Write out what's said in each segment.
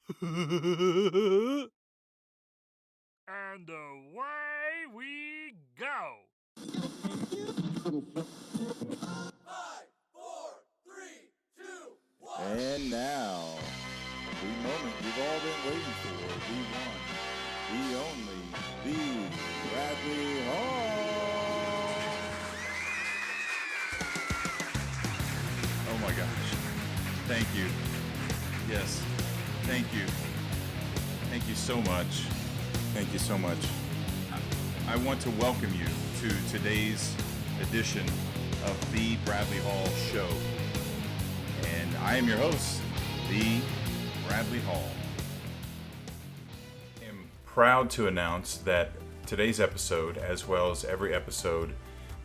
And away we go. And now, the moment you've all been waiting for, the one, the only, the Bradley Hall. Oh my gosh. Thank you. Yes. Thank you. Thank you so much. Thank you so much. I want to welcome you to today's edition of the Bradley Hall Show. And I am your host, the Bradley Hall. I am proud to announce that today's episode, as well as every episode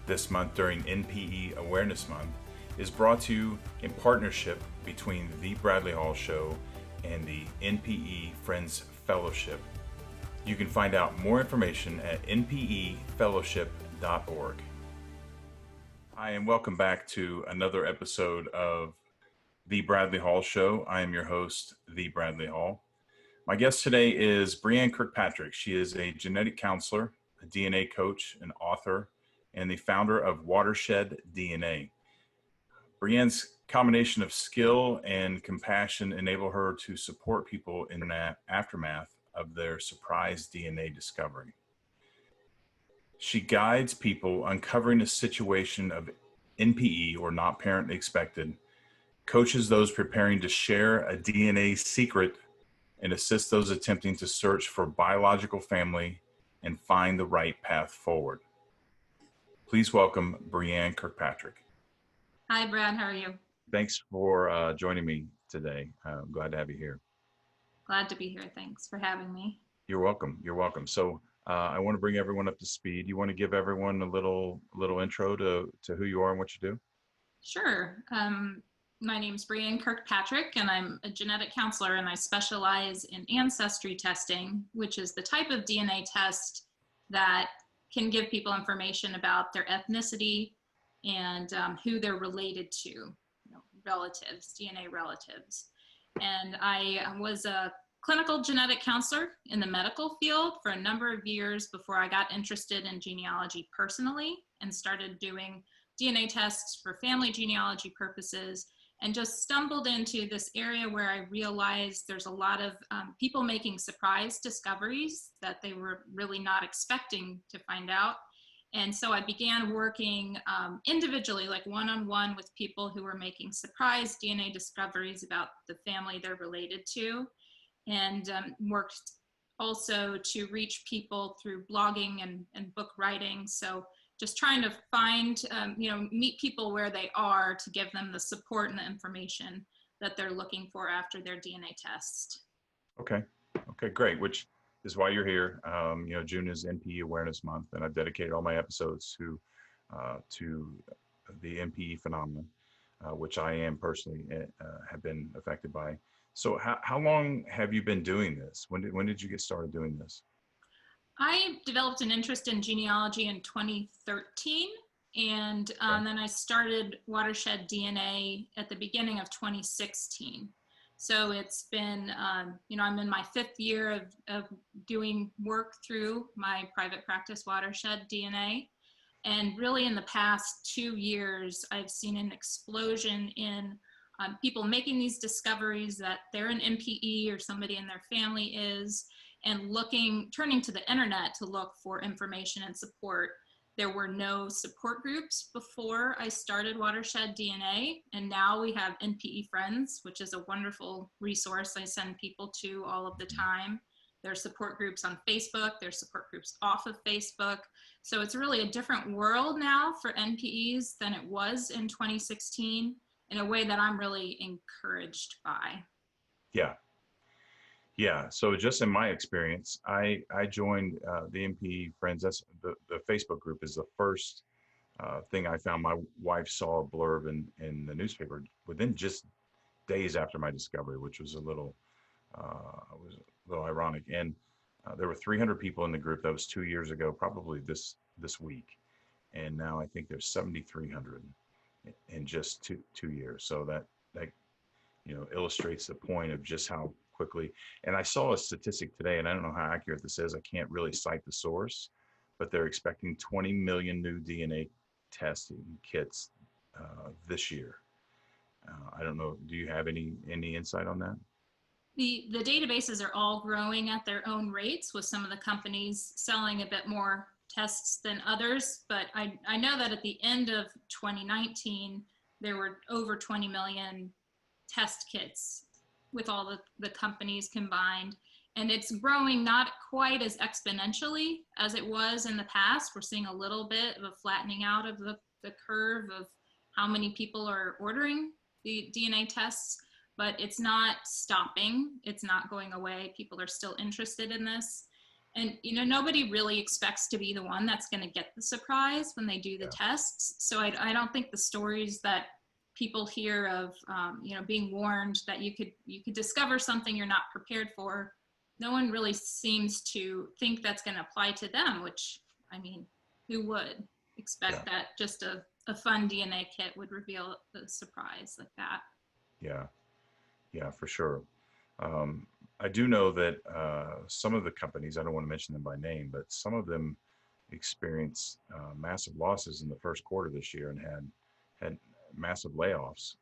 this month during NPE Awareness Month, is brought to you in partnership between the Bradley Hall Show and the NPE Friends Fellowship. You can find out more information at npefellowship.org. Hi, and welcome back to another episode of the Bradley Hall Show. I am your host, the Bradley Hall. My guest today is Brianne Kirkpatrick. She is a genetic counselor, a DNA coach, an author, and the founder of Watershed DNA. Brianne's combination of skill and compassion enable her to support people in the aftermath of their surprise DNA discovery. She guides people uncovering a situation of NPE, or not parent expected, coaches those preparing to share a DNA secret, and assists those attempting to search for biological family and find the right path forward. Please welcome Brianne Kirkpatrick. Hi, Brad. How are you? Thanks for joining me today. I'm glad to have you here. Glad to be here. Thanks for having me. You're welcome. You're welcome. So I want to bring everyone up to speed. You want to give everyone a little intro to who you are and what you do? Sure. My name's Brianne Kirkpatrick, and I'm a genetic counselor, and I specialize in ancestry testing, which is the type of DNA test that can give people information about their ethnicity and who they're related to, relatives, DNA relatives. And I was a clinical genetic counselor in the medical field for a number of years before I got interested in genealogy personally and started doing DNA tests for family genealogy purposes, and just stumbled into this area where I realized there's a lot of people making surprise discoveries that they were really not expecting to find out. And so I began working individually, like one-on-one with people who were making surprise DNA discoveries about the family they're related to, and worked also to reach people through blogging and book writing. So just trying to find, meet people where they are to give them the support and the information that they're looking for after their DNA test. Okay, great. Which is why you're here. June is NPE Awareness Month, and I've dedicated all my episodes to the NPE phenomenon, which I am personally have been affected by. So how long have you been doing this? When did you get started doing this? I developed an interest in genealogy in 2013, and then I started Watershed DNA at the beginning of 2016. So it's been, I'm in my 5th year of doing work through my private practice, Watershed DNA. And really in the past 2 years, I've seen an explosion in people making these discoveries that they're an NPE or somebody in their family is, and turning to the internet to look for information and support. There were no support groups before I started Watershed DNA, and now we have NPE Friends, which is a wonderful resource I send people to all of the time. There are support groups on Facebook, there's support groups off of Facebook. So it's really a different world now for NPEs than it was in 2016, in a way that I'm really encouraged by. Yeah. So just in my experience, I joined the NPE Friends. That's the Facebook group is the first thing I found. My wife saw a blurb in the newspaper within just days after my discovery, which was a little ironic. And there were 300 people in the group. That was 2 years ago, probably this week. And now I think there's 7,300 in just two years. So that illustrates the point of just how quickly. And I saw a statistic today, and I don't know how accurate this is. I can't really cite the source, but they're expecting 20 million new DNA testing kits this year. I don't know. Do you have any insight on that? The databases are all growing at their own rates, with some of the companies selling a bit more tests than others. But I know that at the end of 2019, there were over 20 million test kits with all the companies combined. And it's growing not quite as exponentially as it was in the past. We're seeing a little bit of a flattening out of the curve of how many people are ordering the DNA tests, but it's not stopping. It's not going away. People are still interested in this. And, you know, nobody really expects to be the one that's going to get the surprise when they do the tests. So I don't think the stories that people hear of, you know, being warned that you could discover something you're not prepared for, no one really seems to think that's going to apply to them, which, I mean, who would expect that just a fun DNA kit would reveal a surprise like that? Yeah, for sure. I do know that some of the companies, I don't want to mention them by name, but some of them experienced massive losses in the first quarter this year and had massive layoffs.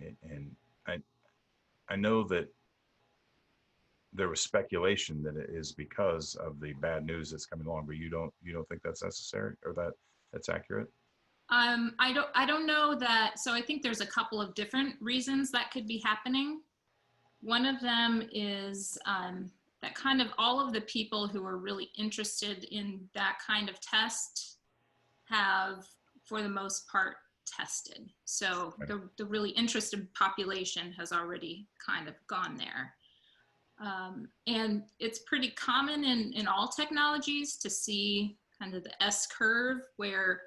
And I know that there was speculation that it is because of the bad news that's coming along, but you don't think that's necessary, or that's accurate? I don't know that. So I think there's a couple of different reasons that could be happening. One of them is that kind of all of the people who are really interested in that kind of test have, for the most part, tested. So the really interested population has already kind of gone there. And it's pretty common in all technologies to see kind of the S curve, where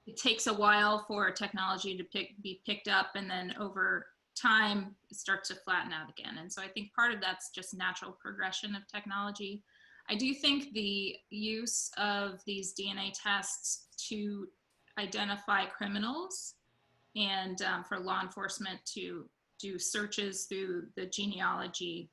it takes a while for a technology to be picked up, and then over time it starts to flatten out again. And so I think part of that's just natural progression of technology. I do think the use of these DNA tests to identify criminals and for law enforcement to do searches through the genealogy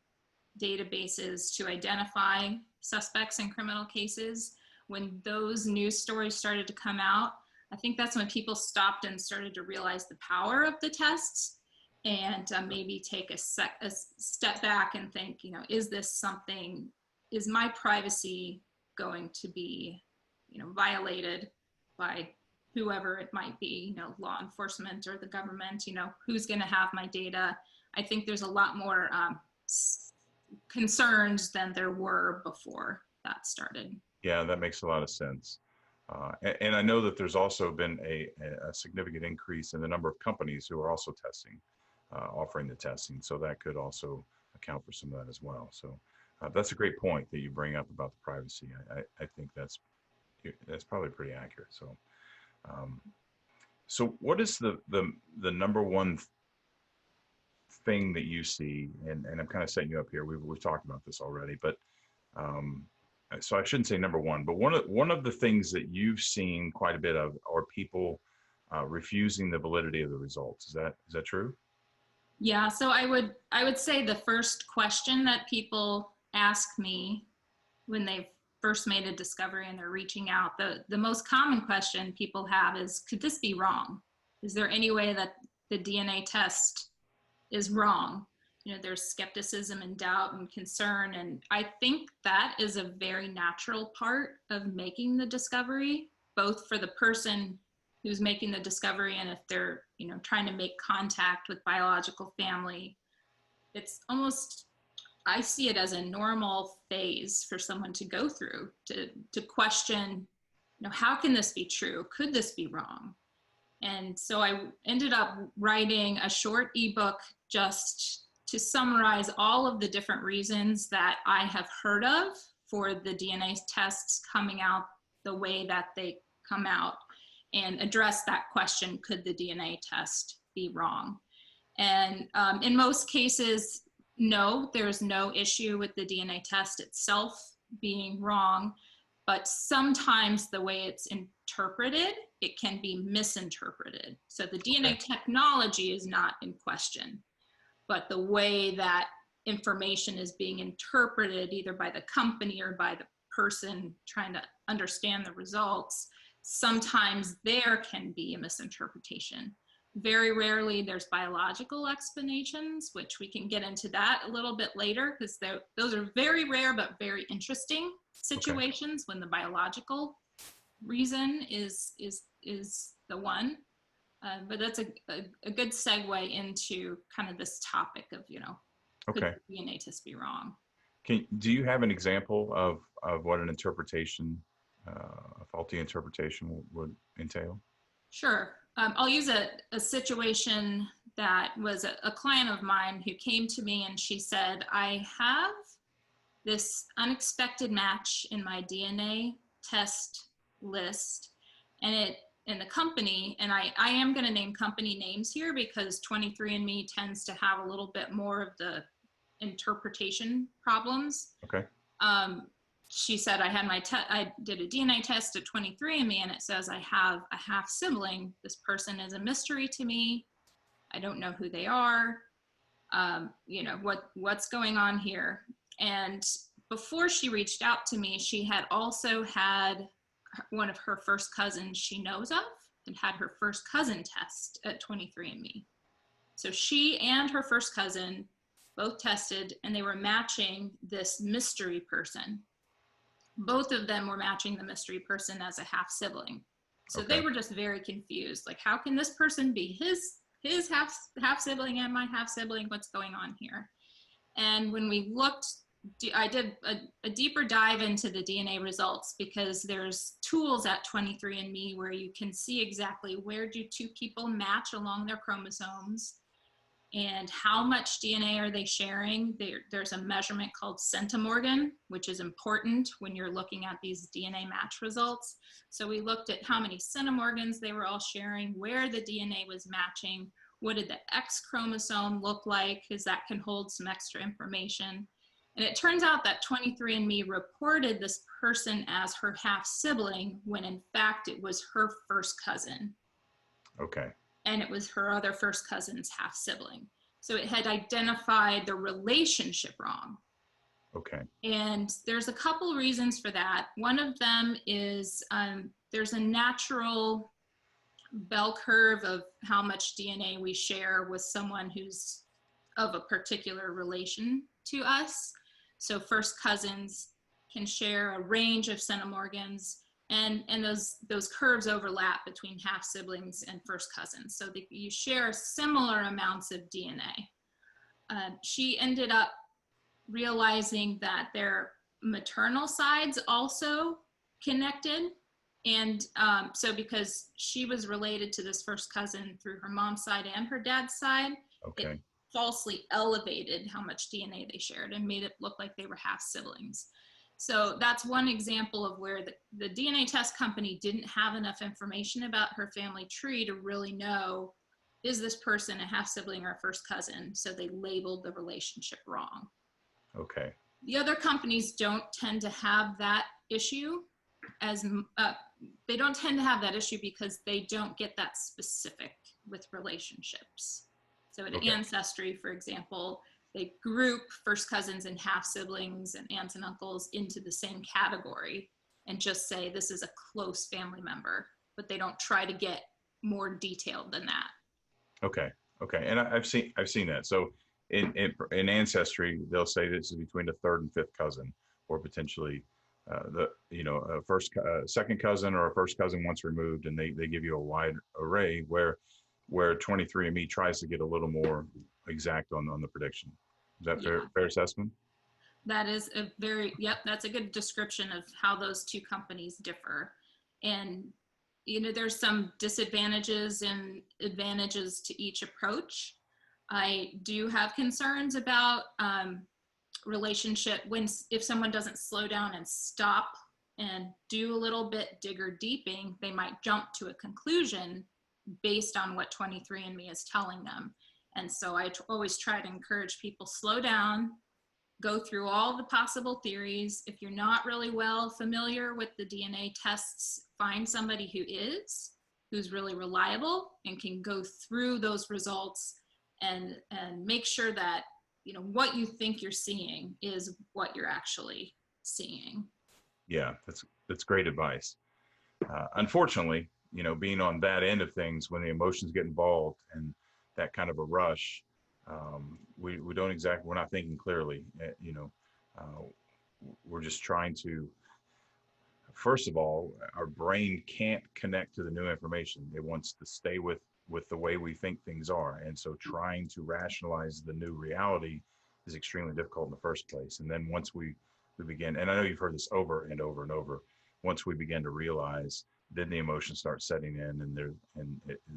databases to identify suspects in criminal cases, when those news stories started to come out, I think that's when people stopped and started to realize the power of the tests, and maybe take a step back and think, you know, is my privacy going to be, you know, violated by whoever it might be, you know, law enforcement or the government, you know, who's going to have my data? I think there's a lot more concerns than there were before that started. Yeah, that makes a lot of sense. And I know that there's also been a significant increase in the number of companies who are also testing, offering the testing. So that could also account for some of that as well. So that's a great point that you bring up about the privacy. I think that's probably pretty accurate. So, so what is the number one thing that you see? And I'm kind of setting you up here. We've talked about this already, but so I shouldn't say number one, but one of the things that you've seen quite a bit of are people refusing the validity of the results. Is that true? Yeah. So I would say the first question that people ask me when they've first made a discovery and they're reaching out, the most common question people have is, could this be wrong? Is there any way that the DNA test is wrong? You know, there's skepticism and doubt and concern. And I think that is a very natural part of making the discovery, both for the person who's making the discovery and if they're, you know, trying to make contact with biological family. It's almost, I see it as a normal phase for someone to go through, to question, you know, how can this be true? Could this be wrong? And so I ended up writing a short ebook just to summarize all of the different reasons that I have heard of for the DNA tests coming out the way that they come out, and address that question, could the DNA test be wrong? And in most cases, no, there's no issue with the DNA test itself being wrong, but sometimes the way it's interpreted, it can be misinterpreted. So the DNA technology is not in question, but the way that information is being interpreted either by the company or by the person trying to understand the results, sometimes there can be a misinterpretation. Very rarely there's biological explanations, which we can get into that a little bit later, because those are very rare but very interesting situations when the biological reason is the one. But that's a good segue into kind of this topic of, could the DNA test be wrong? Do you have an example of what an interpretation, a faulty interpretation would entail? Sure. I'll use a situation that was a client of mine who came to me and she said, I have this unexpected match in my DNA test list, and the company, and I am going to name company names here because 23andMe tends to have a little bit more of the interpretation problems. Okay. She said, I did a DNA test at 23andMe and it says I have a half sibling. This person is a mystery to me. I don't know who they are. What's going on here? And before she reached out to me, she had also had one of her first cousins she knows of and had her first cousin test at 23andMe. So she and her first cousin both tested and they were matching this mystery person. Both of them were matching the mystery person as a half sibling. So they were just very confused. Like, how can this person be his half sibling and my half sibling? What's going on here? And when we looked, I did a deeper dive into the DNA results because there's tools at 23andMe where you can see exactly where do two people match along their chromosomes and how much DNA are they sharing. There's a measurement called centimorgan, which is important when you're looking at these DNA match results. So we looked at how many centimorgans they were all sharing, where the DNA was matching, what did the X chromosome look like, because that can hold some extra information. And it turns out that 23andMe reported this person as her half sibling when in fact it was her first cousin. Okay. And it was her other first cousin's half sibling. So it had identified the relationship wrong. Okay. And there's a couple reasons for that. One of them is there's a natural bell curve of how much DNA we share with someone who's of a particular relation to us. So first cousins can share a range of centimorgans, and those curves overlap between half siblings and first cousins. So you share similar amounts of DNA. She ended up realizing that their maternal sides also connected. And so because she was related to this first cousin through her mom's side and her dad's side, it falsely elevated how much DNA they shared and made it look like they were half siblings. So that's one example of where the DNA test company didn't have enough information about her family tree to really know, is this person a half sibling or a first cousin? So they labeled the relationship wrong. Okay. The other companies don't tend to have that issue they don't tend to have that issue because they don't get that specific with relationships. So at Ancestry, for example, they group first cousins and half siblings and aunts and uncles into the same category and just say this is a close family member, but they don't try to get more detailed than that. Okay. And I've seen that. So in Ancestry, they'll say this is between the third and fifth cousin, or potentially second cousin or a first cousin once removed, and they give you a wide array where 23andMe tries to get a little more exact on the prediction. Is that fair assessment? That is that's a good description of how those two companies differ. And there's some disadvantages and advantages to each approach. I do have concerns about relationship if someone doesn't slow down and stop and do a little bit digger deeping, they might jump to a conclusion based on what 23andMe is telling them. And so I always try to encourage people, slow down, go through all the possible theories. If you're not really well familiar with the DNA tests, find somebody who's really reliable and can go through those results and make sure that what you think you're seeing is what you're actually seeing. Yeah, that's great advice. Unfortunately, being on that end of things, when the emotions get involved and that kind of a rush, we don't we're not thinking clearly. We're just trying to, first of all, our brain can't connect to the new information. It wants to stay with the way we think things are. And so trying to rationalize the new reality is extremely difficult in the first place. And then once we begin, and I know you've heard this over and over and over, once we begin to realize, then the emotions start setting in, and there's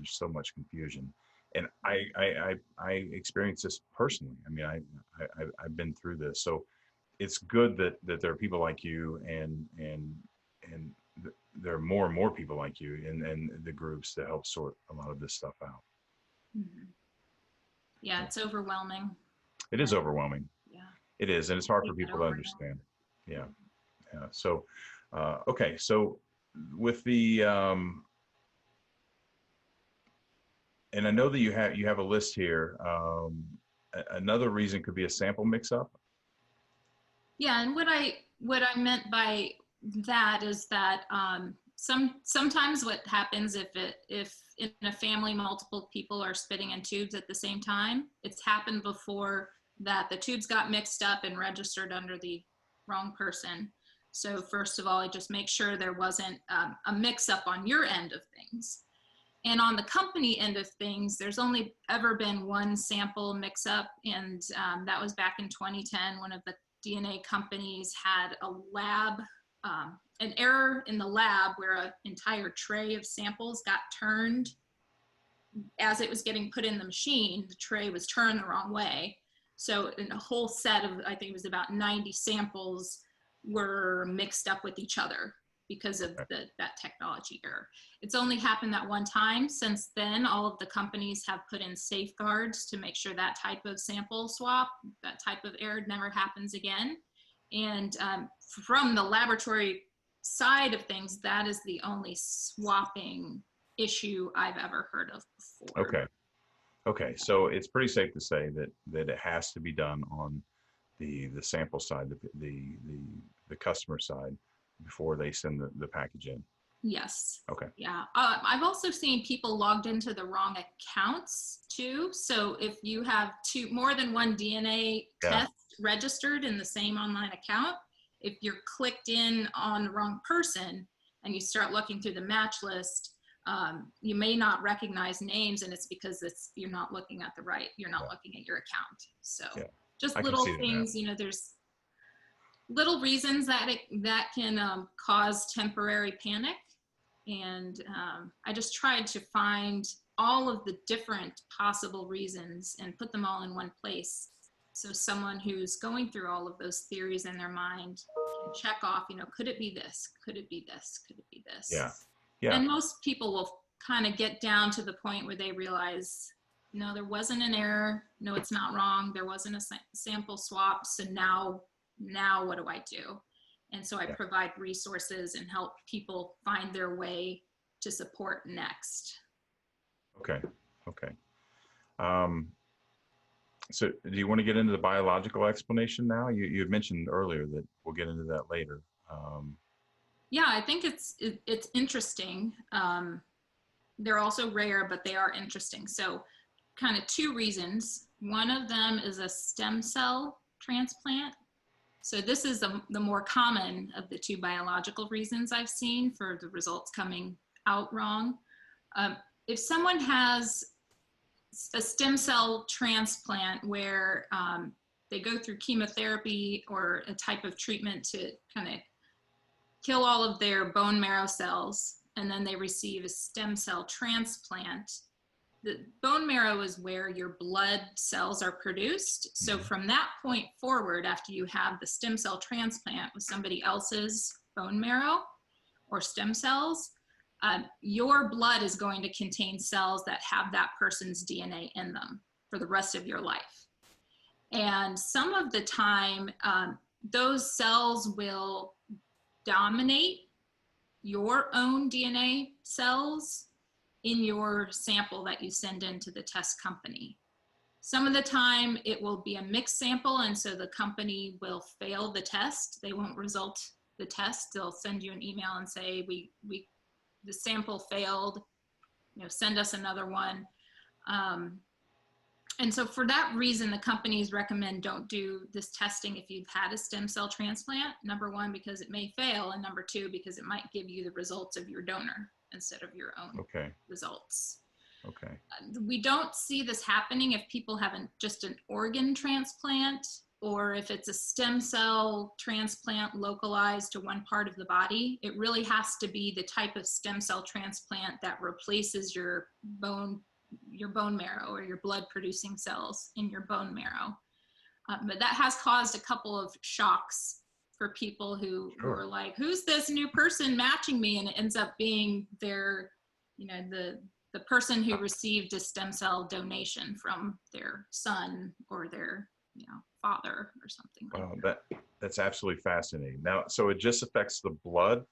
so much confusion. And I experienced this personally. I mean, I've been through this. So it's good that there are people like you, and there are more and more people like you in the groups that help sort a lot of this stuff out. Mm-hmm. Yeah, it's overwhelming. It is overwhelming. Yeah. It is, and it's hard for people to understand. Yeah. Yeah. So, okay. So with the, and I know that you have a list here. Another reason could be a sample mix-up. Yeah, and what I meant by that is that sometimes what happens if in a family multiple people are spitting in tubes at the same time, it's happened before that the tubes got mixed up and registered under the wrong person. So first of all, I just make sure there wasn't a mix-up on your end of things. And on the company end of things, there's only ever been one sample mix-up, and that was back in 2010. One of the DNA companies had a lab, an error in the lab where an entire tray of samples got turned. As it was getting put in the machine, the tray was turned the wrong way. So in a whole set of, I think it was about 90 samples, were mixed up with each other because of that technology error. It's only happened that one time. Since then, all of the companies have put in safeguards to make sure that type of sample swap, that type of error never happens again. And from the laboratory side of things, that is the only swapping issue I've ever heard of before. Okay. So it's pretty safe to say that it has to be done on the sample side, the customer side, before they send the package in. Yes. Okay. Yeah. I've also seen people logged into the wrong accounts too. So if you have more than one DNA test registered in the same online account, if you're clicked in on the wrong person and you start looking through the match list, you may not recognize names, and it's because you're not looking at you're not looking at your account. So just little things, there's little reasons that can cause temporary panic. And I just tried to find all of the different possible reasons and put them all in one place. So someone who's going through all of those theories in their mind can check off, could it be this? Could it be this? Could it be this? Yeah. And most people will kind of get down to the point where they realize, no, there wasn't an error. No, it's not wrong. There wasn't a sample swap. So now what do I do? And so I provide resources and help people find their way to support next. Okay. So do you want to get into the biological explanation now? You had mentioned earlier that we'll get into that later. Yeah, I think it's interesting. They're also rare, but they are interesting. So kind of two reasons. One of them is a stem cell transplant. So this is the more common of the two biological reasons I've seen for the results coming out wrong. If someone has a stem cell transplant where they go through chemotherapy or a type of treatment to kind of kill all of their bone marrow cells, and then they receive a stem cell transplant, the bone marrow is where your blood cells are produced. So from that point forward, after you have the stem cell transplant with somebody else's bone marrow or stem cells, your blood is going to contain cells that have that person's DNA in them for the rest of your life. And some of the time, those cells will dominate your own DNA cells in your sample that you send into the test company. Some of the time it will be a mixed sample, and so the company will fail the test. They won't result the test. They'll send you an email and say, the sample failed, send us another one. And so for that reason, the companies recommend don't do this testing if you've had a stem cell transplant. Number one, because it may fail, and number two, because it might give you the results of your donor instead of your own results. Okay. We don't see this happening if people have just an organ transplant, or if it's a stem cell transplant localized to one part of the body. It really has to be the type of stem cell transplant that replaces your bone marrow or your blood producing cells in your bone marrow. But that has caused a couple of shocks for people who are like, who's this new person matching me? And it ends up being their, the person who received a stem cell donation from their son or their, father or something like that. That's absolutely fascinating. Now, so it just affects the blood,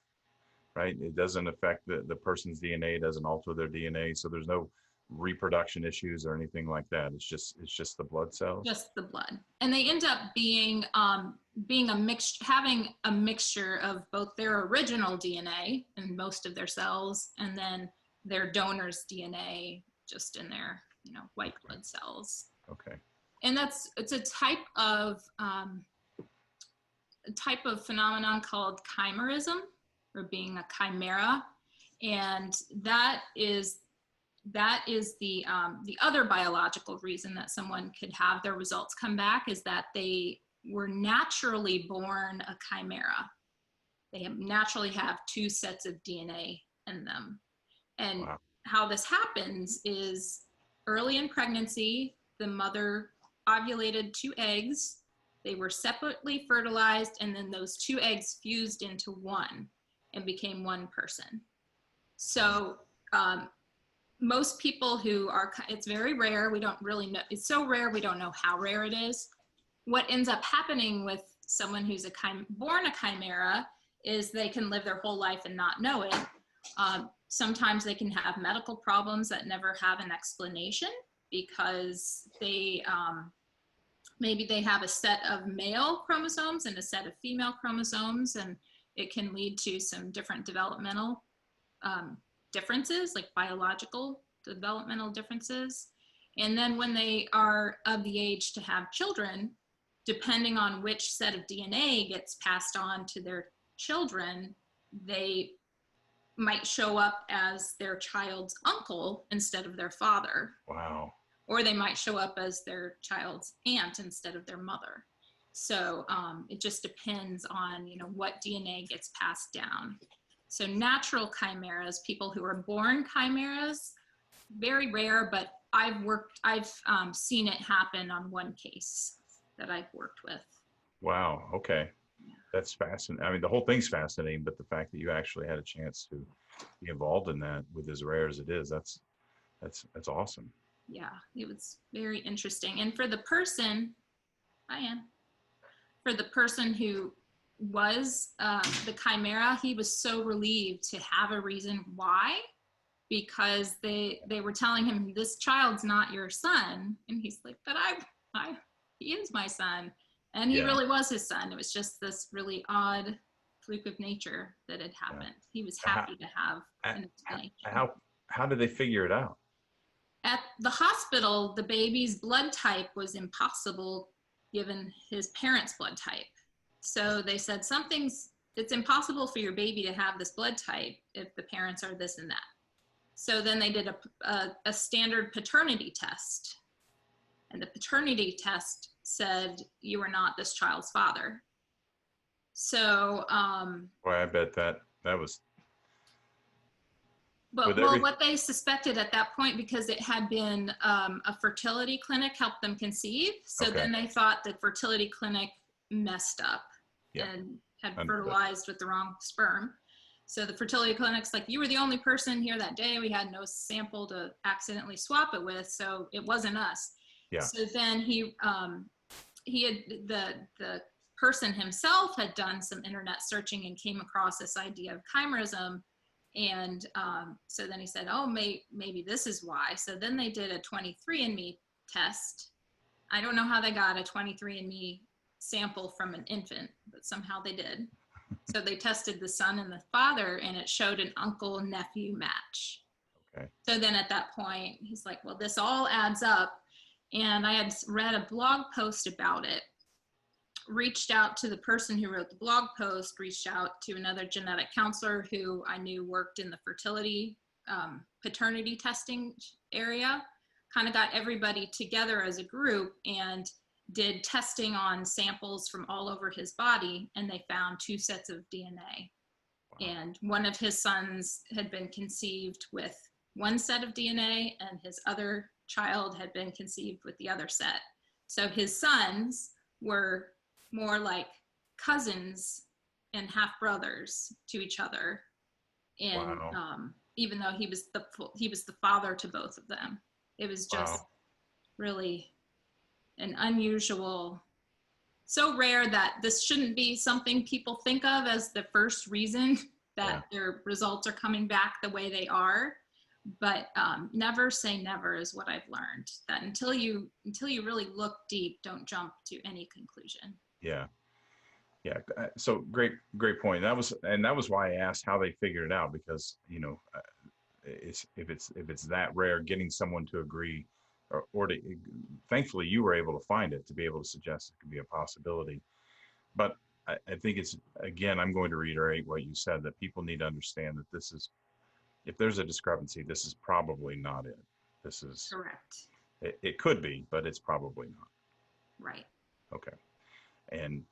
right? It doesn't affect the person's DNA. It doesn't alter their DNA. So there's no reproduction issues or anything like that. It's just the blood cells. Just the blood, and they end up being having a mixture of both their original DNA in most of their cells, and then their donor's DNA just in their white blood cells. Okay. And it's a type of phenomenon called chimerism, or being a chimera, and that is the other biological reason that someone could have their results come back, is that they were naturally born a chimera. They naturally have two sets of DNA in them. And how this happens is early in pregnancy, the mother ovulated 2 eggs. They were separately fertilized, and then those 2 eggs fused into one and became one person. So most people who are, it's very rare, we don't really know, it's so rare we don't know how rare it is. What ends up happening with someone who's born a chimera is they can live their whole life and not know it. Sometimes they can have medical problems that never have an explanation, because they maybe they have a set of male chromosomes and a set of female chromosomes, and it can lead to some different developmental differences, like biological developmental differences. And then when they are of the age to have children, depending on which set of DNA gets passed on to their children, they might show up as their child's uncle instead of their father. Wow. Or they might show up as their child's aunt instead of their mother. So it just depends on, what DNA gets passed down. So natural chimeras, people who are born chimeras, very rare, but I've seen it happen on one case that I've worked with. Wow. Okay. Yeah. That's fascinating. I mean, the whole thing's fascinating, but the fact that you actually had a chance to be involved in that with as rare as it is, that's awesome. Yeah, it was very interesting. And for the person, for the person who was the chimera, he was so relieved to have a reason why, because they were telling him, this child's not your son. And he's like, but he is my son. And he really was his son. It was just this really odd fluke of nature that had happened. Yeah. He was happy to have an explanation. How did they figure it out? At the hospital, the baby's blood type was impossible given his parents' blood type. So they said, it's impossible for your baby to have this blood type if the parents are this and that. So then they did a standard paternity test. And the paternity test said, you are not this child's father. So, boy, I bet that was. But what they suspected at that point, because it had been a fertility clinic helped them conceive. So then they thought the fertility clinic messed up and had fertilized with the wrong sperm. So the fertility clinic's like, you were the only person here that day. We had no sample to accidentally swap it with, so it wasn't us. Yeah. So then he had the person himself had done some internet searching and came across this idea of chimerism. And so then he said, oh, maybe this is why. So then they did a 23andMe test, I don't know how they got a 23andMe sample from an infant, but somehow they did. So they tested the son and the father, and it showed an uncle-nephew match. Okay. So then at that point, he's like, well, this all adds up. And I had read a blog post about it, reached out to the person who wrote the blog post, reached out to another genetic counselor who I knew worked in the fertility, paternity testing area, kind of got everybody together as a group and did testing on samples from all over his body, and they found 2 sets of DNA. Wow. And one of his sons had been conceived with 1 set of DNA, and his other child had been conceived with the other set. So his sons were more like cousins and half brothers to each other. And Wow. even though he was the father to both of them, it was just Wow. really an unusual, so rare that this shouldn't be something people think of as the first reason that their results are coming back the way they are. But never say never is what I've learned, that until you really look deep, don't jump to any conclusion. Yeah. Yeah. So great point. That was why I asked how they figured it out, because, if it's that rare, getting someone to agree or to, thankfully you were able to find it to be able to suggest it could be a possibility. But I think it's, again, I'm going to reiterate what you said, that people need to understand that this is, if there's a discrepancy, this is probably not it. This is correct. It could be, but it's probably not. Right. Okay. And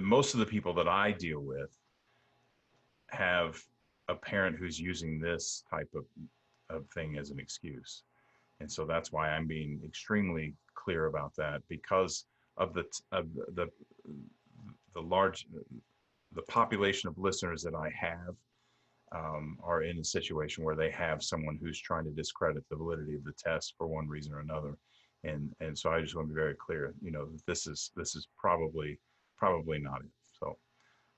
most of the people that I deal with have a parent who's using this type of thing as an excuse. And so that's why I'm being extremely clear about that, because of the population of listeners that I have are in a situation where they have someone who's trying to discredit the validity of the test for one reason or another. And so I just want to be very clear, that this is probably not it. So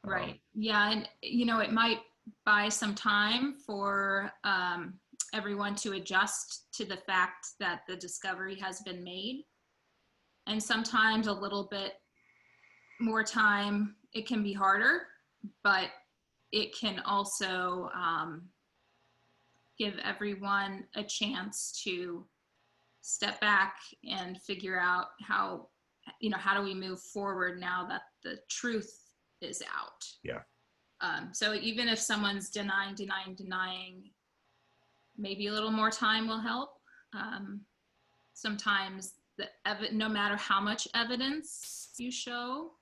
right. Yeah. And it might buy some time for everyone to adjust to the fact that the discovery has been made. And sometimes a little bit more time, it can be harder, but it can also give everyone a chance to step back and figure out how do we move forward now that the truth is out. Yeah. So even if someone's denying, maybe a little more time will help. Sometimes no matter how much evidence you show,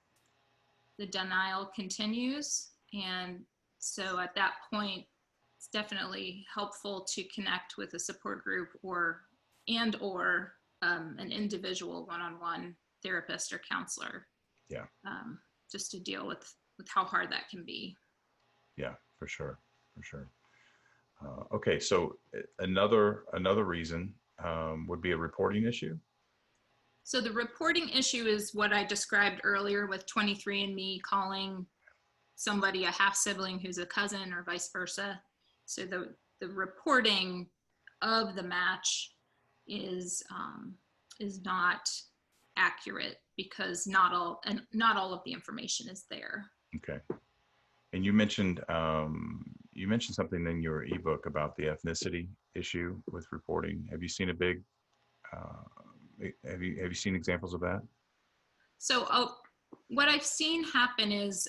the denial continues. And so at that point, it's definitely helpful to connect with a support group or an individual one-on-one therapist or counselor. Yeah. Just to deal with how hard that can be. Yeah, for sure. Okay, so another reason would be a reporting issue. So the reporting issue is what I described earlier with 23andMe calling somebody a half sibling who's a cousin or vice versa. So the reporting of the match is not accurate because not all of the information is there. Okay. And you mentioned something in your ebook about the ethnicity issue with reporting. Have you seen have you seen examples of that? So what I've seen happen is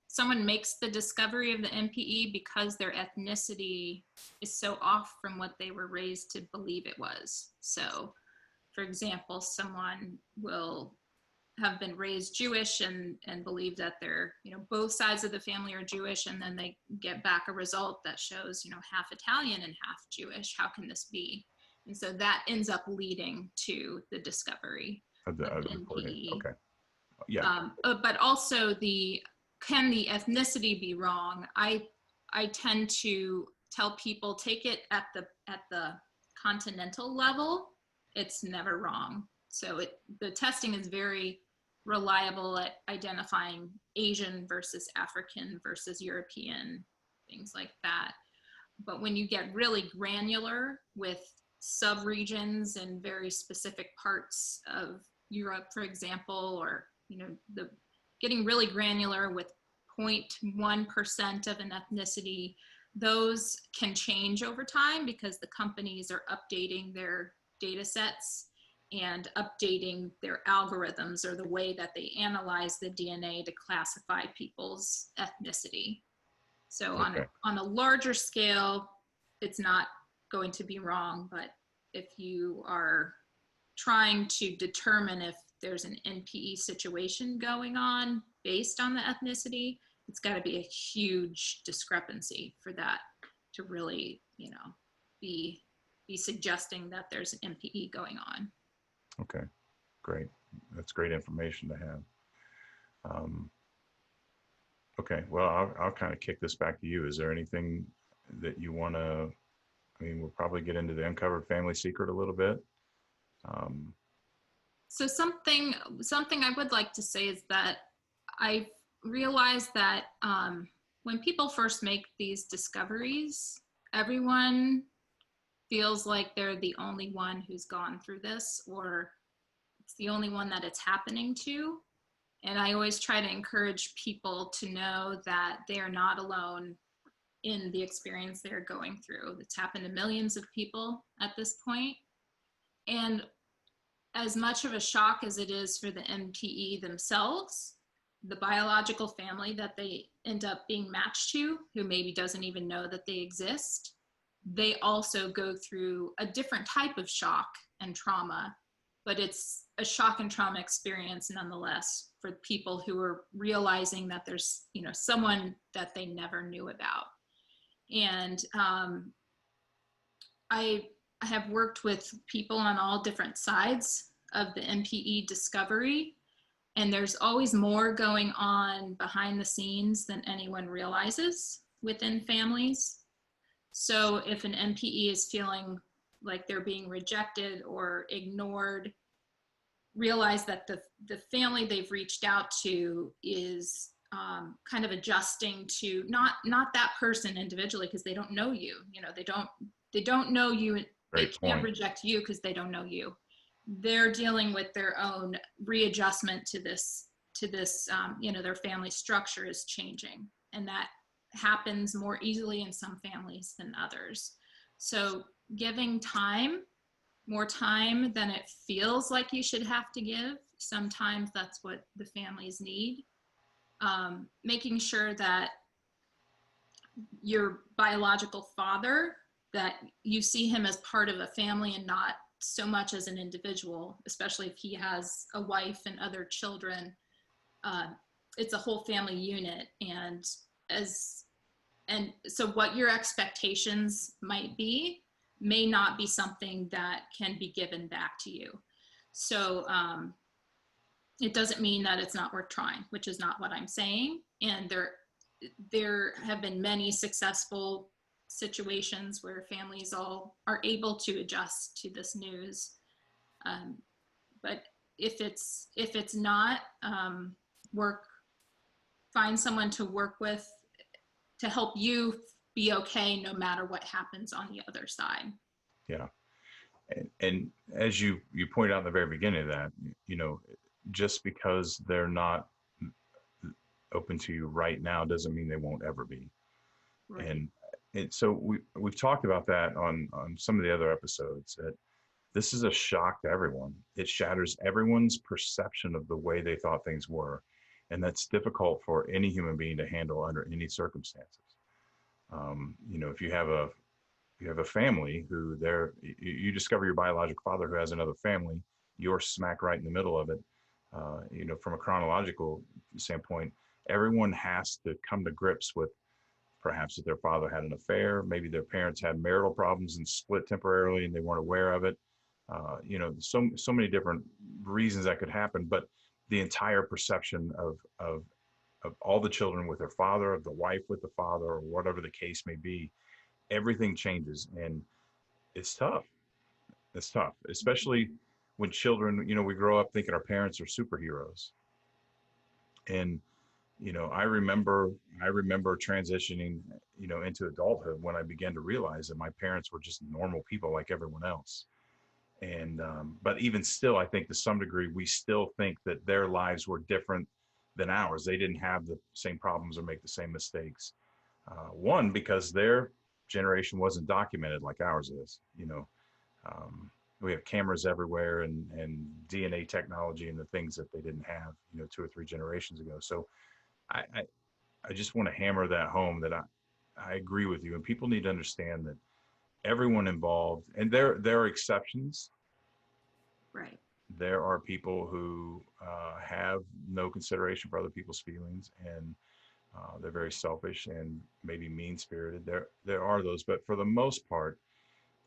someone makes the discovery of the NPE because their ethnicity is so off from what they were raised to believe it was. So, for example, someone will have been raised Jewish and believe that they're, both sides of the family are Jewish, and then they get back a result that shows, half Italian and half Jewish. How can this be? And so that ends up leading to the discovery of the NPE. Okay. Yeah. But also can the ethnicity be wrong? I tend to tell people, take it at the continental level. It's never wrong. So the testing is very reliable at identifying Asian versus African versus European, things like that. But when you get really granular with sub-regions in very specific parts of Europe, for example, or, the getting really granular with 0.1% of an ethnicity, those can change over time because the companies are updating their data sets and updating their algorithms or the way that they analyze the DNA to classify people's ethnicity. So on a larger scale, it's not going to be wrong, but if you are trying to determine if there's an NPE situation going on based on the ethnicity, it's got to be a huge discrepancy for that to really, be suggesting that there's an NPE going on. Okay, great. That's great information to have. Okay, well, I'll kind of kick this back to you. Is there anything that you want to, we'll probably get into the uncovered family secret a little bit. So something I would like to say is that I've realized that when people first make these discoveries, everyone feels like they're the only one who's gone through this, or it's the only one that it's happening to. And I always try to encourage people to know that they are not alone in the experience they're going through. It's happened to millions of people at this point. And as much of a shock as it is for the NPE themselves, the biological family that they end up being matched to, who maybe doesn't even know that they exist, they also go through a different type of shock and trauma, but it's a shock and trauma experience nonetheless for people who are realizing that there's, someone that they never knew about. And I have worked with people on all different sides of the NPE discovery, and there's always more going on behind the scenes than anyone realizes within families. So if an NPE is feeling like they're being rejected or ignored, realize that the family they've reached out to is kind of adjusting to not that person individually, because they don't know you. They don't know you. They can't reject you because they don't know you. They're dealing with their own readjustment to this. Their family structure is changing, and that happens more easily in some families than others. So giving more time than it feels like you should have to give. Sometimes that's what the families need. Making sure that your biological father, that you see him as part of a family and not so much as an individual, especially if he has a wife and other children. It's a whole family unit. And so what your expectations might be may not be something that can be given back to you. So it doesn't mean that it's not worth trying, which is not what I'm saying. And there have been many successful situations where families all are able to adjust to this news. But if it's not, find someone to work with to help you be okay no matter what happens on the other side. Yeah. And as you pointed out in the very beginning of that, just because they're not open to you right now doesn't mean they won't ever be. Right. And so we've talked about that on some of the other episodes, that this is a shock to everyone. It shatters everyone's perception of the way they thought things were. And that's difficult for any human being to handle under any circumstances. If you have a family who you discover your biological father who has another family, you're smack right in the middle of it. From a chronological standpoint, everyone has to come to grips with perhaps that their father had an affair, maybe their parents had marital problems and split temporarily and they weren't aware of it. So many different reasons that could happen, but the entire perception of all the children with their father, of the wife with the father, or whatever the case may be, everything changes, and it's tough. It's tough, especially when children, we grow up thinking our parents are superheroes. And I remember transitioning, into adulthood when I began to realize that my parents were just normal people like everyone else. And but even still, I think to some degree we still think that their lives were different than ours. They didn't have the same problems or make the same mistakes. One, because their generation wasn't documented like ours is. Um, we have cameras everywhere and DNA technology and the things that they didn't have, 2 or 3 generations ago. So I just want to hammer that home that I agree with you, and people need to understand that everyone involved, and there are exceptions. Right. There are people who have no consideration for other people's feelings, and they're very selfish and maybe mean spirited. There are those, but for the most part,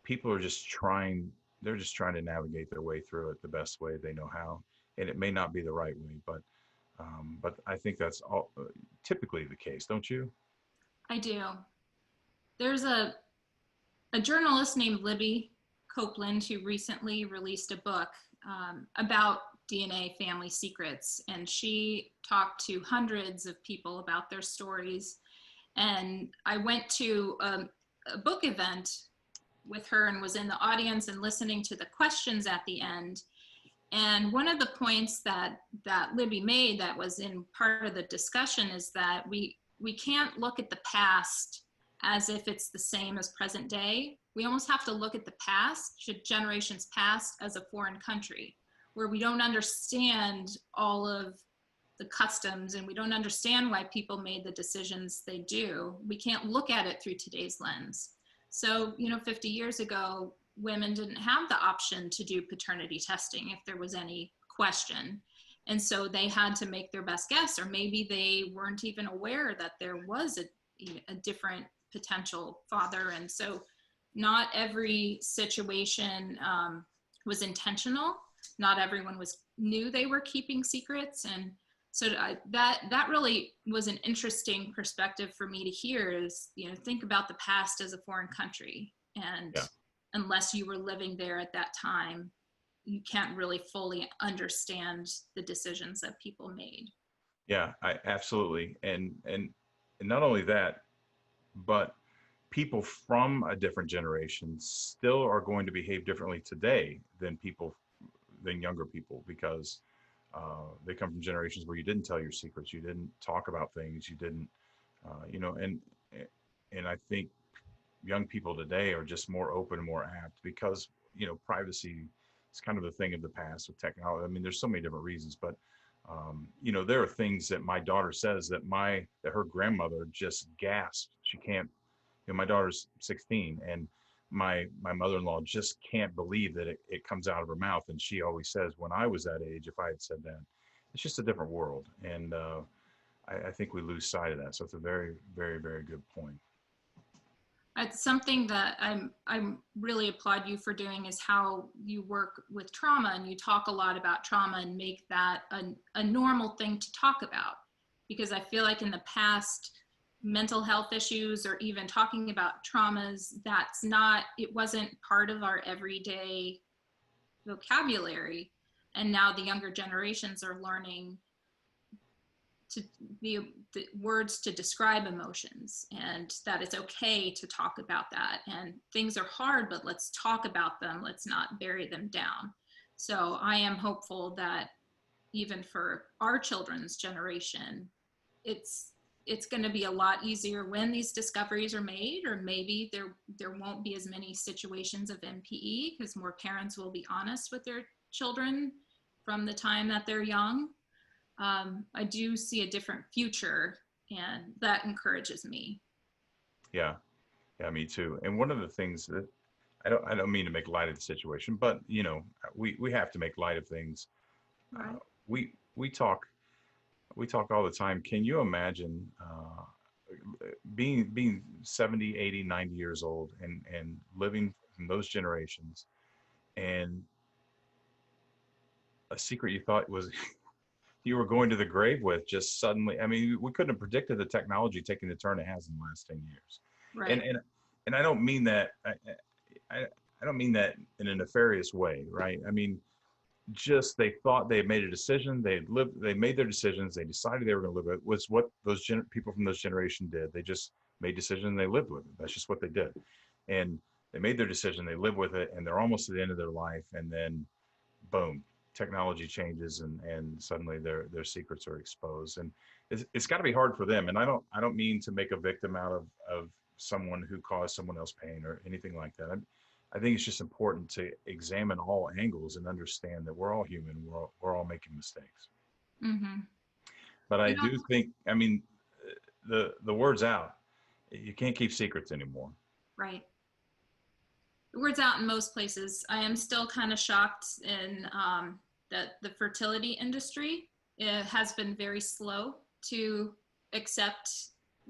people are just trying. They're just trying to navigate their way through it the best way they know how, and it may not be the right way, but I think that's all typically the case, don't you? I do. There's a journalist named Libby Copeland who recently released a book about DNA family secrets, and she talked to hundreds of people about their stories. And I went to a book event with her and was in the audience and listening to the questions at the end. And one of the points that Libby made that was in part of the discussion is that we can't look at the past as if it's the same as present day. We almost have to look at the past, generations past, as a foreign country, where we don't understand all of the customs and we don't understand why people made the decisions they do. We can't look at it through today's lens. So, 50 years ago, women didn't have the option to do paternity testing if there was any question. And so they had to make their best guess, or maybe they weren't even aware that there was a different potential father. And so not every situation was intentional. Not everyone knew they were keeping secrets. And so that really was an interesting perspective for me to hear is, think about the past as a foreign country. And Yeah. unless you were living there at that time, you can't really fully understand the decisions that people made. Yeah, I absolutely. And not only that, but people from a different generation still are going to behave differently today than younger people, because they come from generations where you didn't tell your secrets, you didn't talk about things, you didn't, and I think young people today are just more open, more apt, because privacy is kind of the thing of the past with technology. I mean, there's so many different reasons, but there are things that my daughter says that her grandmother just gasped. She can't. My daughter's 16, and my mother-in-law just can't believe that it comes out of her mouth. And she always says, when I was that age, if I had said that, it's just a different world. And I think we lose sight of that. So it's a very, very, very good point. It's something that I'm really applaud you for doing, is how you work with trauma, and you talk a lot about trauma and make that a normal thing to talk about. Because I feel like in the past, mental health issues or even talking about traumas, it wasn't part of our everyday vocabulary. And now the younger generations are learning to be the words to describe emotions, and that it's okay to talk about that. And things are hard, but let's talk about them. Let's not bury them down. So I am hopeful that even for our children's generation, it's going to be a lot easier when these discoveries are made, or maybe there won't be as many situations of NPE because more parents will be honest with their children from the time that they're young. I do see a different future, and that encourages me. Yeah, me too. And one of the things that I don't mean to make light of the situation, but we have to make light of things. Right. We talk all the time. Can you imagine being 70, 80, 90 years old and living from those generations, and a secret you thought was you were going to the grave with just suddenly? I mean, we couldn't have predicted the technology taking the turn it has in the last 10 years. Right. And I don't mean that I don't mean that in a nefarious way, right? I mean, just they thought they had made a decision. They made their decisions. They decided they were going to live with it. Was what those people from this generation did. They just made decisions and they lived with it. That's just what they did. And they made their decision. They live with it, and they're almost at the end of their life. And then, boom, technology changes, and suddenly their secrets are exposed. And it's got to be hard for them. And I don't mean to make a victim out of someone who caused someone else pain or anything like that. I think it's just important to examine all angles and understand that we're all human. We're all making mistakes. Mm-hmm. But I do think, I mean, the word's out. You can't keep secrets anymore. Right. The word's out in most places. I am still kind of shocked in that the fertility industry has been very slow to accept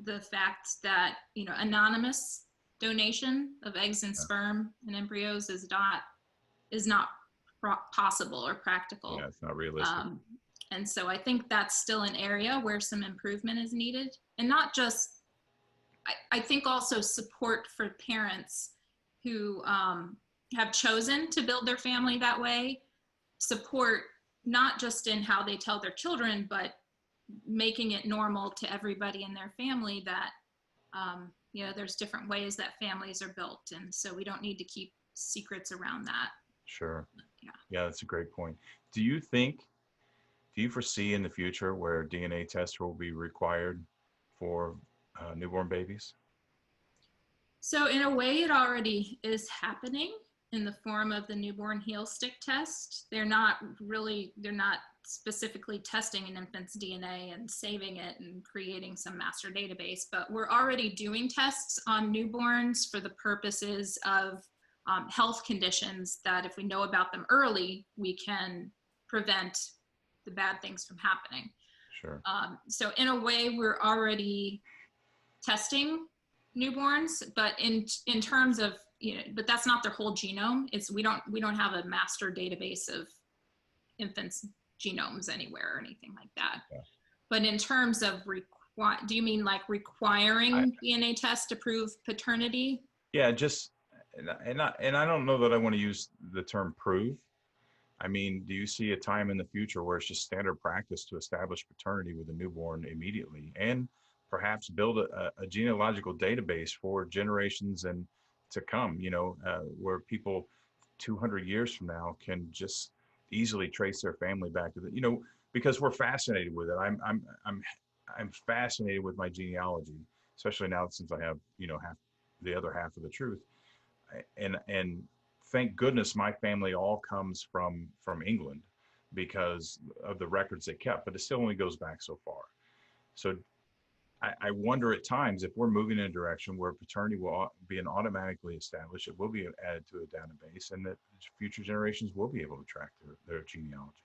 the fact that, anonymous donation of eggs and sperm and embryos is not possible or practical. Yeah, it's not realistic. And so I think that's still an area where some improvement is needed. And not just, I think also support for parents who have chosen to build their family that way. Support not just in how they tell their children, but making it normal to everybody in their family that there's different ways that families are built, and so we don't need to keep secrets around that. Sure. Yeah, that's a great point. Do you foresee in the future where DNA tests will be required for newborn babies? So in a way, it already is happening in the form of the newborn heel stick test. They're not specifically testing an infant's DNA and saving it and creating some master database, but we're already doing tests on newborns for the purposes of health conditions that if we know about them early, we can prevent the bad things from happening. Sure. So in a way, we're already testing newborns, but in terms of, but that's not their whole genome. We don't have a master database of infants' genomes anywhere or anything like that. Yeah. But in terms of do you mean like requiring DNA tests to prove paternity? Yeah, just and I don't know that I want to use the term prove. I mean, do you see a time in the future where it's just standard practice to establish paternity with a newborn immediately, and perhaps build a genealogical database for generations and to come, where people 200 years from now can just easily trace their family back to because we're fascinated with it. I'm fascinated with my genealogy, especially now since I have, the other half of the truth. And thank goodness my family all comes from England because of the records they kept, but it still only goes back so far. So I wonder at times if we're moving in a direction where paternity will be automatically established, it will be added to a database, and that future generations will be able to track their genealogy.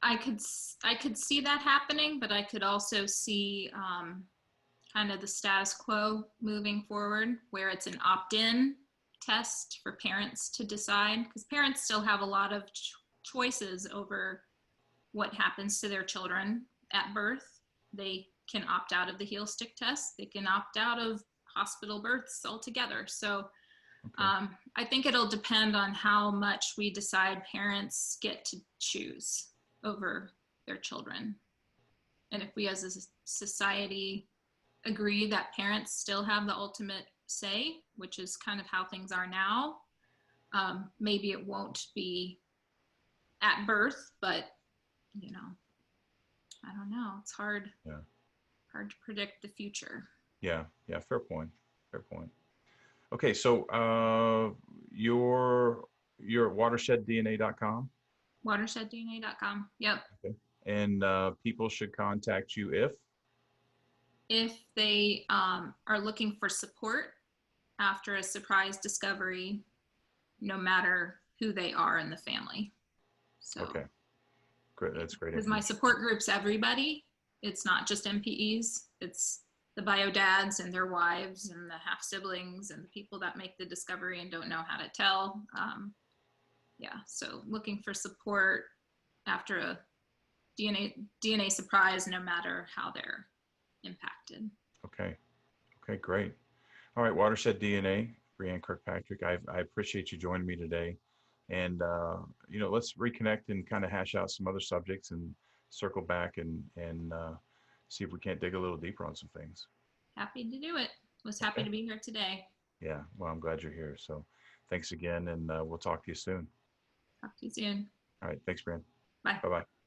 I could see that happening, but I could also see kind of the status quo moving forward, where it's an opt-in test for parents to decide, because parents still have a lot of choices over what happens to their children at birth. They can opt out of the heel stick test. They can opt out of hospital births altogether. So I think it'll depend on how much we decide parents get to choose over their children. And if we as a society agree that parents still have the ultimate say, which is kind of how things are now, maybe it won't be at birth, but I don't know. It's hard. Yeah. Hard to predict the future. Yeah. Fair point. Okay, so you're at watersheddDNA.com? WatersheddDNA.com. Yep. Okay. And people should contact you if they are looking for support after a surprise discovery, no matter who they are in the family. So. Okay. Great. That's great. Because my support group's everybody. It's not just NPEs. It's the bio dads and their wives and the half siblings and the people that make the discovery and don't know how to tell. So looking for support after a DNA surprise, no matter how they're impacted. Okay, great. All right, Watershed DNA, Brianne Kirkpatrick, I appreciate you joining me today And let's reconnect and kind of hash out some other subjects and circle back and see if we can't dig a little deeper on some things. Happy to do it. Was happy to be here today. Yeah, well, I'm glad you're here. So thanks again, and we'll talk to you soon. Talk to you soon. All right, thanks, Brian. Bye. Bye-bye.